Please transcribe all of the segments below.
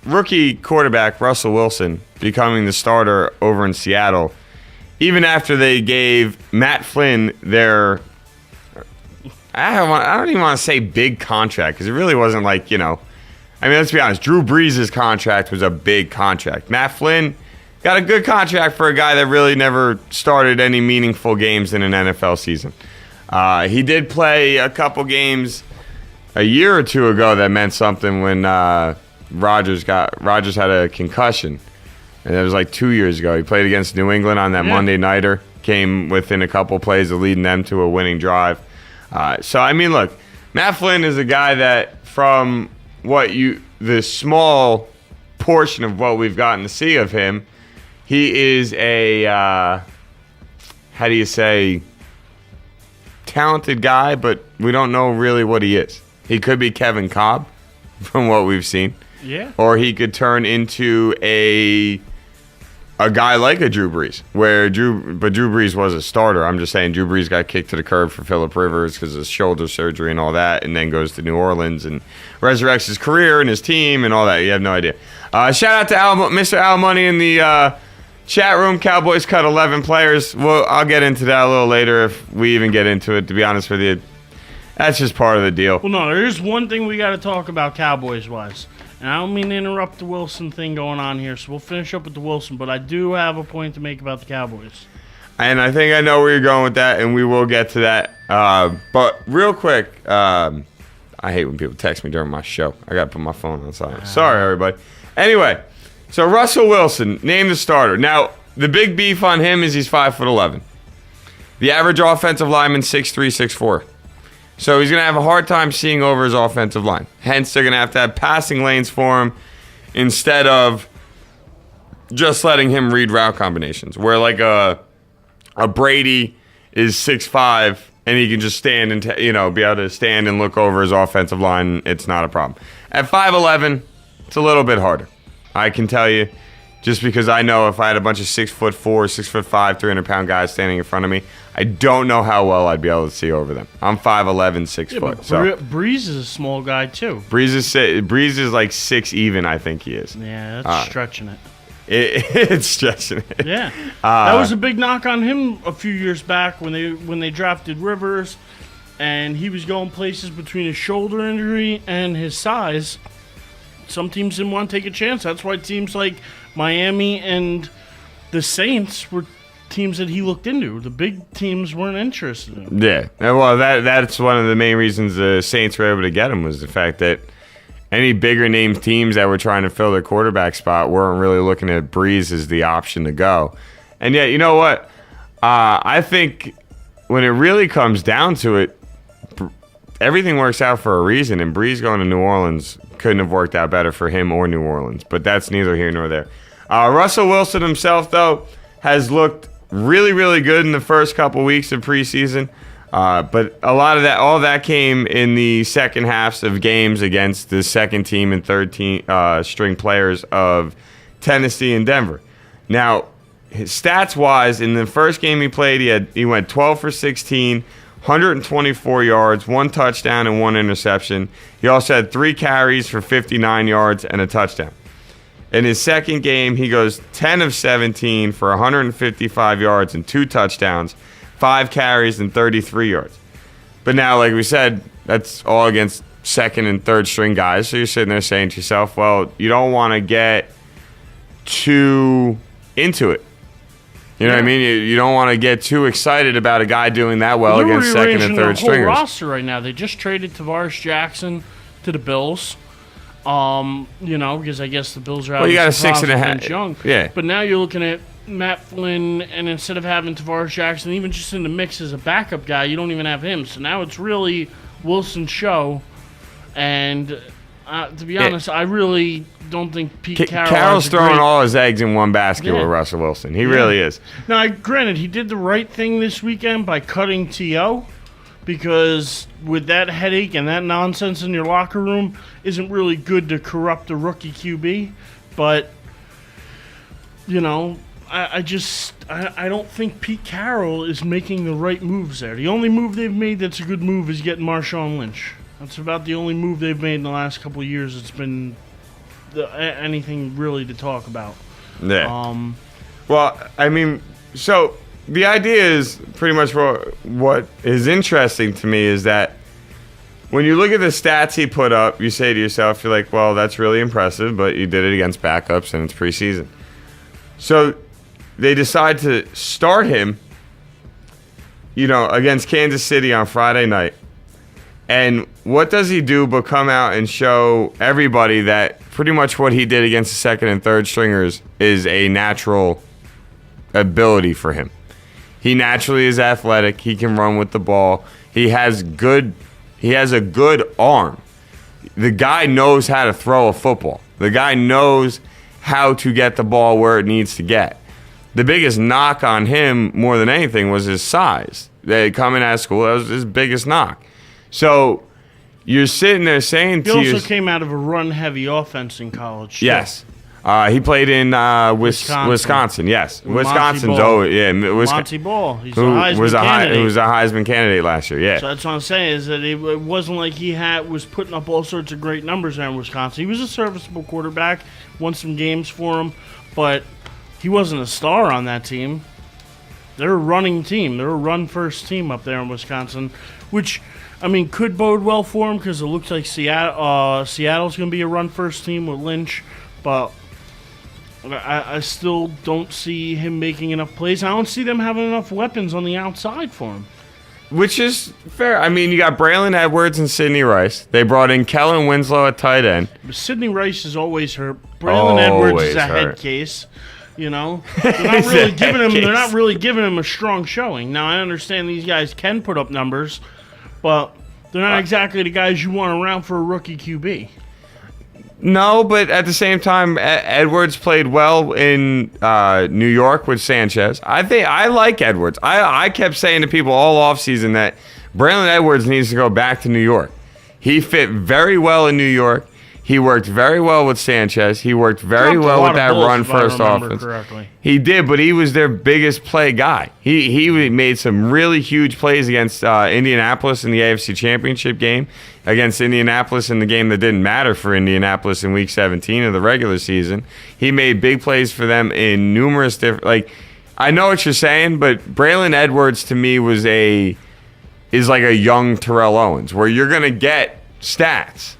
rookie quarterback Russell Wilson becoming the starter over in Seattle, even after they gave Matt Flynn their, I don't even want to say big contract, because it really wasn't like, I mean, let's be honest, Drew Brees' contract was a big contract. Matt Flynn got a good contract for a guy that really never started any meaningful games in an NFL season. He did play a couple games a year or two ago that meant something when Rodgers had a concussion. And that was like 2 years ago. He played against New England on that Monday Nighter. Came within a couple plays of leading them to a winning drive. So, I mean, look, Matt Flynn is a guy that from the small portion of what we've gotten to see of him, he is a, how do you say, talented guy, but we don't know really what he is. He could be Kevin Kolb from what we've seen. Yeah. Or he could turn into a guy like a Drew Brees, but Drew Brees was a starter. I'm just saying Drew Brees got kicked to the curb for Phillip Rivers because of shoulder surgery and all that, and then goes to New Orleans and resurrects his career and his team and all that. You have no idea. Shout out to Mr. Al Money in the chat room. Cowboys cut 11 players. Well, I'll get into that a little later if we even get into it, to be honest with you. That's just part of the deal. Well, no, there's one thing we got to talk about Cowboys-wise. And I don't mean to interrupt the Wilson thing going on here, so we'll finish up with the Wilson. But I do have a point to make about the Cowboys. And I think I know where you're going with that, and we will get to that. But real quick, I hate when people text me during my show. I got to put my phone on silent. Sorry, everybody. Anyway, so Russell Wilson, named the starter. Now, the big beef on him is he's 5'11". The average offensive lineman 6'3", 6'4". So he's going to have a hard time seeing over his offensive line. Hence, they're going to have passing lanes for him instead of just letting him read route combinations. Where like a Brady is 6'5", and he can just stand and be able to stand and look over his offensive line. It's not a problem. At 5'11", it's a little bit harder. I can tell you, just because I know if I had a bunch of 6'4", 6'5", 300-pound guys standing in front of me, I don't know how well I'd be able to see over them. I'm 5'11", 6 foot. So Breeze is a small guy too. Breeze is like 6 even, I think he is. Yeah, that's stretching it. It's stretching it. Yeah, that was a big knock on him a few years back when they drafted Rivers, and he was going places between his shoulder injury and his size. Some teams didn't want to take a chance. That's why teams like Miami and the Saints were teams that he looked into. The big teams weren't interested in him. Yeah. Well, that's one of the main reasons the Saints were able to get him, was the fact that any bigger name teams that were trying to fill their quarterback spot weren't really looking at Breeze as the option to go. And yet, you know what? I think when it really comes down to it, everything works out for a reason, and Breeze going to New Orleans couldn't have worked out better for him or New Orleans, but that's neither here nor there. Russell Wilson himself, though, has looked really, really good in the first couple weeks of preseason, but all of that came in the second halves of games against the second team and third team string players of Tennessee and Denver. Now, stats-wise, in the first game he played, he went 12 for 16, 124 yards, 1 touchdown, and 1 interception. He also had 3 carries for 59 yards and a touchdown. In his second game, he goes 10 of 17 for 155 yards and 2 touchdowns, 5 carries, and 33 yards. But now, like we said, that's all against second and third string guys. So you're sitting there saying to yourself, well, you don't want to get too into it. You know what I mean? You don't want to get too excited about a guy doing that well against second and third stringers. They're roster right now. They just traded Tavares Jackson to the Bills. Because I guess the Bills are out. Well, you got a 6.5. Young. Yeah. But now you're looking at Matt Flynn, and instead of having Tavares Jackson, even just in the mix as a backup guy, you don't even have him. So now it's really Wilson's show. And to be honest, I really don't think Pete Carroll's throwing all his eggs in one basket with Russell Wilson. He really is. Now, granted, he did the right thing this weekend by cutting T.O., because with that headache and that nonsense in your locker room isn't really good to corrupt a rookie QB. But, I don't think Pete Carroll is making the right moves there. The only move they've made that's a good move is getting Marshawn Lynch. That's about the only move they've made in the last couple of years. It's been anything really to talk about. Yeah. Well, I mean, so the idea is pretty much what is interesting to me is that when you look at the stats he put up, you say to yourself, you're like, well, that's really impressive, but you did it against backups and it's preseason. So they decide to start him, against Kansas City on Friday night. And what does he do but come out and show everybody that pretty much what he did against the second and third stringers is a natural ability for him. He naturally is athletic. He can run with the ball. He has a good arm. The guy knows how to throw a football. The guy knows how to get the ball where it needs to get. The biggest knock on him more than anything was his size. Coming out of school, that was his biggest knock. So you're sitting there saying he also came out of a run-heavy offense in college. Yes. He played in Wisconsin. Yes. Wisconsin's Monty Ball. He's a Heisman candidate. He was a Heisman candidate last year, yeah. So that's what I'm saying is that it wasn't like he was putting up all sorts of great numbers there in Wisconsin. He was a serviceable quarterback, won some games for him, but he wasn't a star on that team. They're a running team. They're a run-first team up there in Wisconsin, which, I mean, could bode well for him because it looks like Seattle's going to be a run-first team with Lynch, but I still don't see him making enough plays. I don't see them having enough weapons on the outside for him. Which is fair. I mean, you got Braylon Edwards and Sidney Rice. They brought in Kellen Winslow at tight end. But Sidney Rice is always hurt. Braylon Edwards is a head case. They're not really giving him a strong showing. Now I understand these guys can put up numbers, but they're not exactly the guys you want around for a rookie QB. No, but at the same time, Edwards played well in New York with Sanchez. I like Edwards. I kept saying to people all offseason that Braylon Edwards needs to go back to New York. He fit very well in New York. He worked very well with Sanchez. He worked very well with that run-first offense. Correctly. He did, but he was their biggest play guy. He made some really huge plays against Indianapolis in the AFC Championship game, against Indianapolis in the game that didn't matter for Indianapolis in Week 17 of the regular season. He made big plays for them in numerous different. I know what you're saying, but Braylon Edwards to me is like a young Terrell Owens, where you're gonna get stats.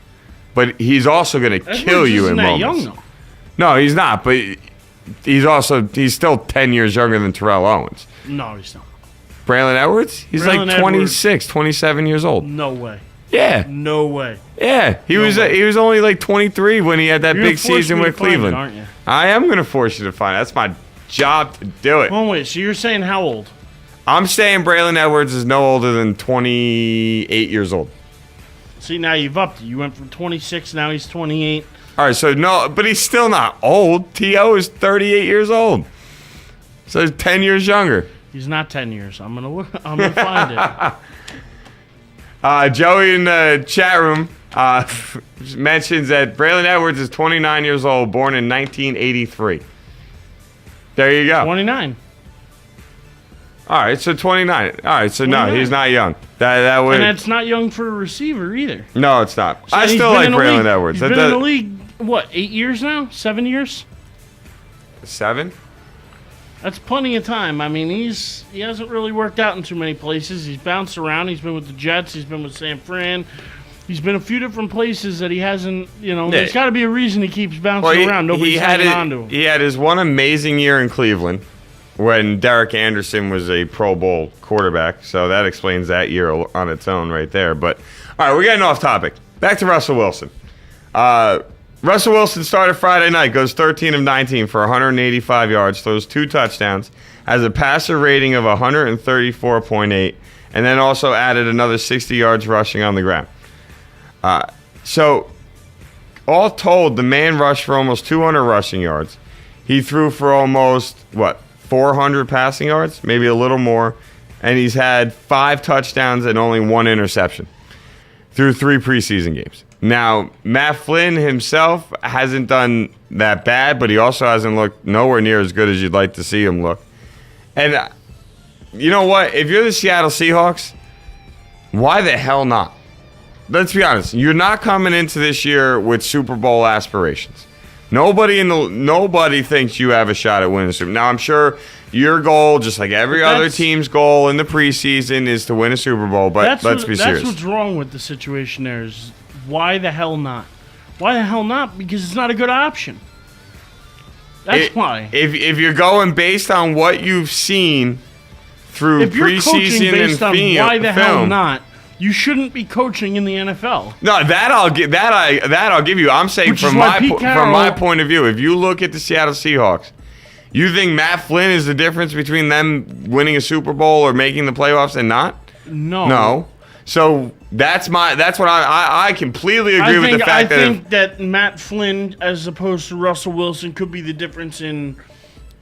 But he's also going to kill you in moments. Young, though. No, he's not. But he's still 10 years younger than Terrell Owens. No, he's not. Braylon Edwards? He's like 26, 27 years old. No way. Yeah. No way. Yeah. He was only like 23 when he had that big season with Cleveland. Aren't you? I am going to force you to find it. That's my job to do it. Oh, wait. So you're saying how old? I'm saying Braylon Edwards is no older than 28 years old. See, now you've upped it. You went from 26, now he's 28. All right, so no, but he's still not old. T.O. is 38 years old. So he's 10 years younger. He's not 10 years. I'm gonna find it. Joey in the chat room mentions that Braylon Edwards is 29 years old, born in 1983. There you go. 29. All right, so 29. All right, so 29. No, he's not young. That would. And it's not young for a receiver either. No, it's not. So I still like Braylon Edwards. He's been in the league, what, 8 years now? 7 years? 7? That's plenty of time. I mean, he hasn't really worked out in too many places. He's bounced around. He's been with the Jets. He's been with San Fran. He's been a few different places that he hasn't, there's got to be a reason he keeps bouncing around. Nobody's hanging on to him. He had his one amazing year in Cleveland when Derek Anderson was a Pro Bowl quarterback. So that explains that year on its own right there. But, all right, we're getting off topic. Back to Russell Wilson. Russell Wilson started Friday night, goes 13 of 19 for 185 yards, throws 2 touchdowns, has a passer rating of 134.8, and then also added another 60 yards rushing on the ground. So, all told, the man rushed for almost 200 rushing yards. He threw for almost, 400 passing yards, maybe a little more, and he's had 5 touchdowns and only 1 interception through 3 preseason games. Now, Matt Flynn himself hasn't done that bad, but he also hasn't looked nowhere near as good as you'd like to see him look. And you know what? If you're the Seattle Seahawks, why the hell not? Let's be honest. You're not coming into this year with Super Bowl aspirations. Nobody thinks you have a shot at winning the Super Bowl. Now, I'm sure your goal, just like every other team's goal in the preseason, is to win a Super Bowl. But let's be serious. That's what's wrong with the situation there is why the hell not? Why the hell not? Because it's not a good option. That's why. If you're going based on what you've seen through if you're coaching preseason based and on why the film, hell not, you shouldn't be coaching in the NFL. No, that I'll give you. I'm saying from my point of view, if you look at the Seattle Seahawks, you think Matt Flynn is the difference between them winning a Super Bowl or making the playoffs and not? No. So that's what I completely agree with the fact that I think that Matt Flynn, as opposed to Russell Wilson, could be the difference in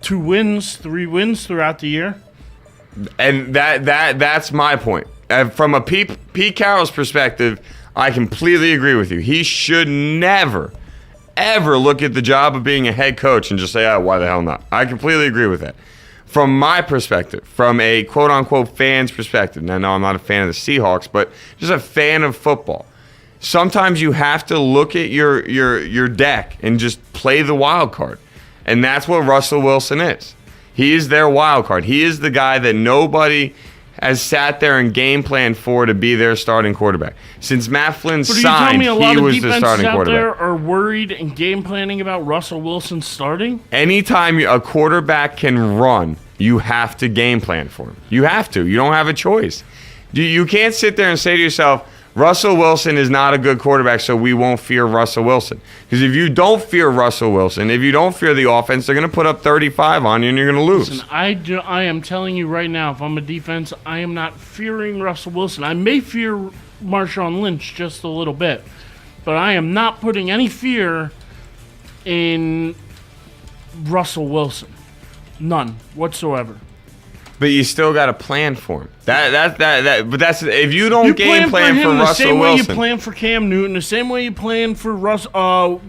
2 wins, 3 wins throughout the year. And that's my point. From a Pete Carroll's perspective, I completely agree with you. He should never, ever look at the job of being a head coach and just say, "Oh, why the hell not?" I completely agree with that. From my perspective, from a quote-unquote fan's perspective, now, no, I'm not a fan of the Seahawks, but just a fan of football. Sometimes you have to look at your deck and just play the wild card. And that's what Russell Wilson is. He is their wild card. He is the guy that nobody has sat there and game planned for to be their starting quarterback. Since Matt Flynn signed, he was the starting quarterback. Out there are worried and game planning about Russell Wilson starting? Anytime a quarterback can run, you have to game plan for him. You have to. You don't have a choice. You can't sit there and say to yourself, Russell Wilson is not a good quarterback, so we won't fear Russell Wilson. Because if you don't fear Russell Wilson, if you don't fear the offense, they're going to put up 35 on you and you're going to lose. Listen, I am telling you right now, if I'm a defense, I am not fearing Russell Wilson. I may fear Marshawn Lynch just a little bit, but I am not putting any fear in Russell Wilson. None whatsoever. But you still got to plan for him. But that's if you don't game plan for Russell Wilson. The same way you plan for Cam Newton, the same way you plan for Michael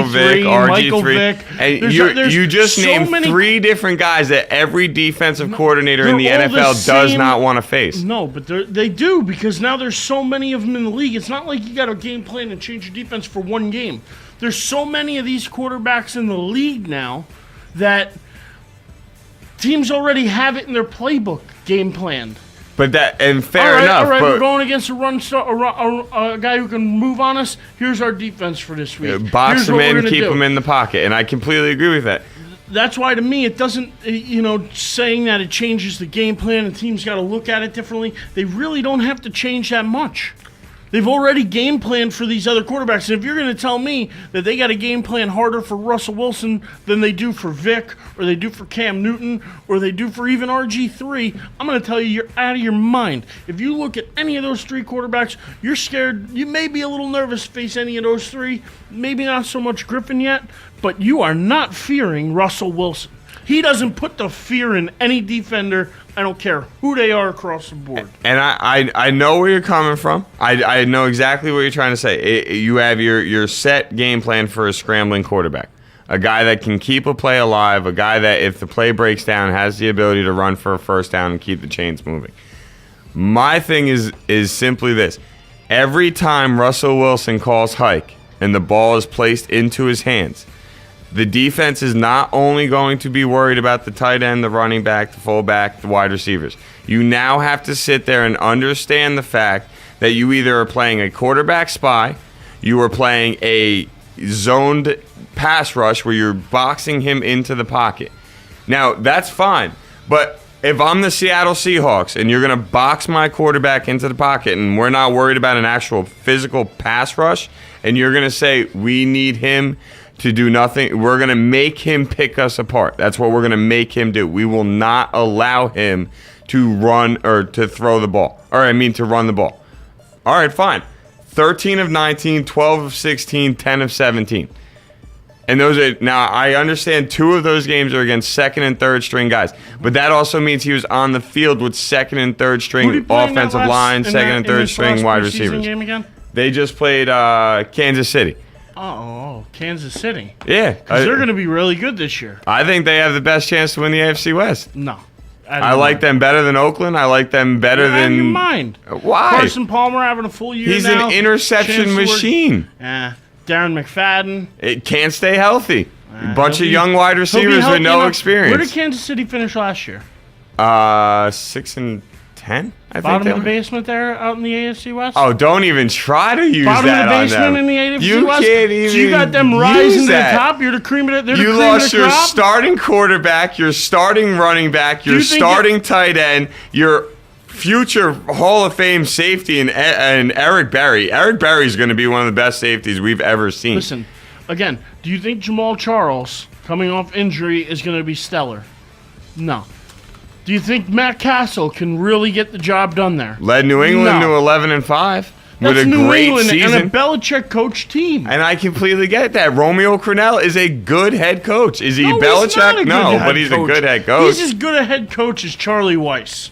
Vick, RG3. And you just named 3 different guys that every defensive coordinator in the NFL does not want to face. No, but they do, because now there's so many of them in the league. It's not like you got a game plan and change your defense for one game. There's so many of these quarterbacks in the league now that teams already have it in their playbook, game planned. But fair enough. All right, we're going against a guy who can move on us. Here's our defense for this week. Box him in, keep him in the pocket, and I completely agree with that. That's why, to me, it doesn't, saying that it changes the game plan and teams got to look at it differently, they really don't have to change that much. They've already game planned for these other quarterbacks. And if you're going to tell me that they got a game plan harder for Russell Wilson than they do for Vic, or they do for Cam Newton, or they do for even RG3, I'm going to tell you you're out of your mind. If you look at any of those 3 quarterbacks, you're scared. You may be a little nervous to face any of those 3. Maybe not so much Griffin yet, but you are not fearing Russell Wilson. He doesn't put the fear in any defender. I don't care who they are across the board. And I know where you're coming from. I know exactly what you're trying to say. You have your set game plan for a scrambling quarterback. A guy that can keep a play alive. A guy that, if the play breaks down, has the ability to run for a first down and keep the chains moving. My thing is simply this. Every time Russell Wilson calls hike and the ball is placed into his hands, the defense is not only going to be worried about the tight end, the running back, the fullback, the wide receivers. You now have to sit there and understand the fact that you either are playing a quarterback spy, you are playing a zoned pass rush where you're boxing him into the pocket. Now, that's fine, but if I'm the Seattle Seahawks and you're going to box my quarterback into the pocket and we're not worried about an actual physical pass rush, and you're going to say we need him to do nothing, we're going to make him pick us apart. That's what we're going to make him do. We will not allow him to run or to throw the ball. To run the ball. All right, fine. 13 of 19, 12 of 16, 10 of 17. And those are, now I understand 2 of those games are against second and third string guys, but that also means he was on the field with second and third string offensive line, second and third string wide receivers. Game again? They just played Kansas City. Oh, Kansas City. Yeah. Because they're going to be really good this year. I think they have the best chance to win the AFC West. No. I like them better than Oakland. I like them better than... Out of your mind. Why? Carson Palmer having a full year He's now. An interception machine. Darren McFadden. It can't stay healthy. A bunch He'll of be- young wide he'll be receivers healthy with no enough. experience. Where did Kansas City finish last year? 6-10, I think. Bottom they of the were. basement there out in the AFC West? Oh, don't even try to use Bottom that of the on basement them. in the AFC You West? can't even So you got them use rising to the that. top? You're the cream of the, they're the You cream of lost the your crop? starting quarterback, your starting running back, your you think starting tight end, your future Hall of Fame safety, and Eric Berry. Eric Berry is going to be one of the best safeties we've ever seen. Listen, again, do you think Jamal Charles, coming off injury, is going to be stellar? No. Do you think Matt Castle can really get the job done there? Led New England No. to 11-5 with That's a New great England season. and a Belichick coach team. And I completely get that. Romeo Crennel is a good head coach. Is he No, he's Belichick? not a good No, head but he's coach. a good head coach. He's as good a head coach as Charlie Weiss.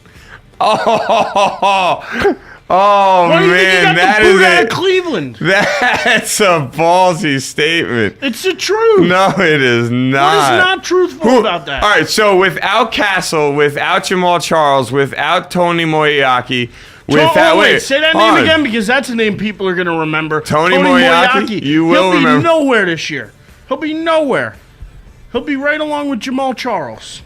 Oh, Why do you think he man, got that the boot is out of it. Cleveland? That's a ballsy statement. It's the truth. No, it is not. What is not truthful about that? All right, so without Castle, without Jamal Charles, without Tony Moyaki, without wait, say that hold name on. again because that's a name people are going to remember. Tony Moyaki? You will He'll be remember. nowhere this year. He'll be nowhere. He'll be right along with Jamal Charles.